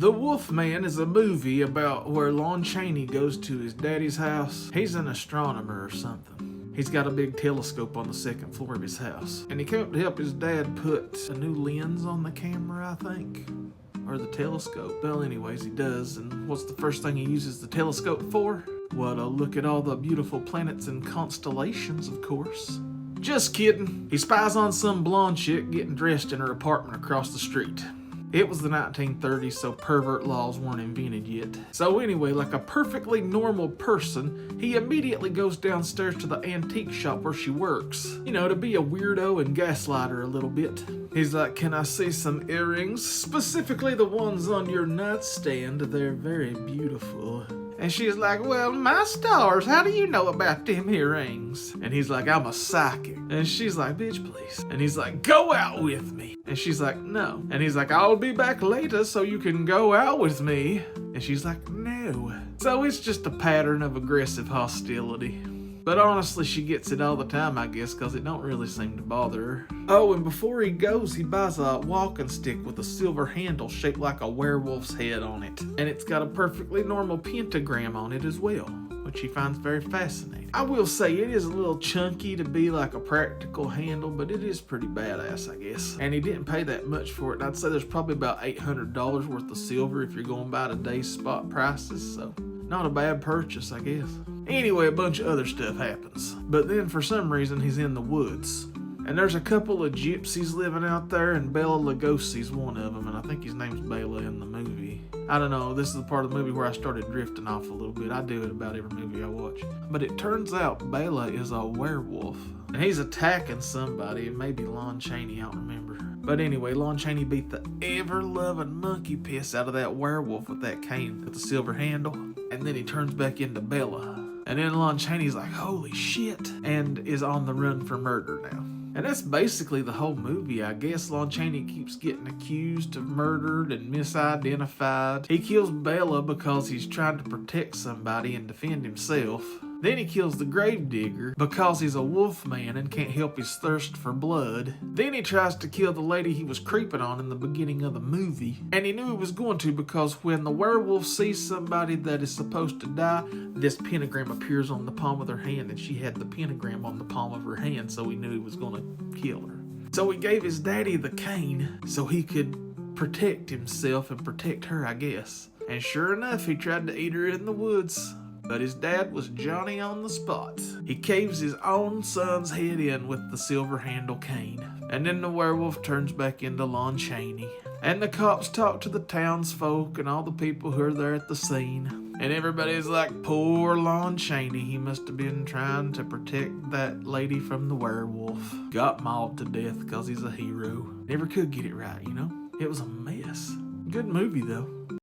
The Wolfman is a movie about where Lon Chaney goes to his daddy's house. He's an astronomer or something. He's got a big telescope on the second floor of his house. And he came up to help his dad put a new lens on the camera, I think. Or the telescope. Well, anyways, he does. And what's the first thing he uses the telescope for? Well, to look at all the beautiful planets and constellations, of course. Just kidding. He spies on some blonde chick getting dressed in her apartment across the street. It was the 1930s, so pervert laws weren't invented yet. So anyway, like a perfectly normal person, he immediately goes downstairs to the antique shop where she works. You know, to be a weirdo and gaslight her a little bit. He's like, "Can I see some earrings? Specifically the ones on your nightstand. They're very beautiful." And she's like, "Well, my stars, how do you know about them earrings?" And he's like, "I'm a psychic." And she's like, "Bitch, please." And he's like, "Go out with me." And she's like, "No." And he's like, "I'll be back later so you can go out with me." And she's like, "No." So it's just a pattern of aggressive hostility. But honestly, she gets it all the time, I guess, because it don't really seem to bother her. Oh, and before he goes, he buys a walking stick with a silver handle shaped like a werewolf's head on it. And it's got a perfectly normal pentagram on it as well, which he finds very fascinating. I will say it is a little chunky to be like a practical handle, but it is pretty badass, I guess. And he didn't pay that much for it. I'd say there's probably about $800 worth of silver if you're going by today's spot prices, so not a bad purchase, I guess. Anyway, a bunch of other stuff happens. But then for some reason he's in the woods. And there's a couple of gypsies living out there, and Bela Lugosi's one of them, and I think his name's Bela in the movie. I don't know, this is the part of the movie where I started drifting off a little bit. I do it about every movie I watch. But it turns out Bela is a werewolf. And he's attacking somebody, it may be Lon Chaney, I don't remember. But anyway, Lon Chaney beat the ever-loving monkey piss out of that werewolf with that cane with the silver handle. And then he turns back into Bela. And then Lon Chaney's like, "Holy shit," and is on the run for murder now. And that's basically the whole movie, I guess. Lon Chaney keeps getting accused of murdered and misidentified. He kills Bela because he's trying to protect somebody and defend himself. Then he kills the gravedigger because he's a wolf man and can't help his thirst for blood. Then he tries to kill the lady he was creeping on in the beginning of the movie. And he knew he was going to because when the werewolf sees somebody that is supposed to die, this pentagram appears on the palm of their hand, and she had the pentagram on the palm of her hand, so he knew he was going to kill her. So he gave his daddy the cane so he could protect himself and protect her, I guess. And sure enough, he tried to eat her in the woods. But his dad was Johnny on the spot. He caves his own son's head in with the silver handle cane. And then the werewolf turns back into Lon Chaney. And the cops talk to the townsfolk and all the people who are there at the scene. And everybody's like, "Poor Lon Chaney, he must have been trying to protect that lady from the werewolf. Got mauled to death because he's a hero. Never could get it right, you know? It was a mess." Good movie though.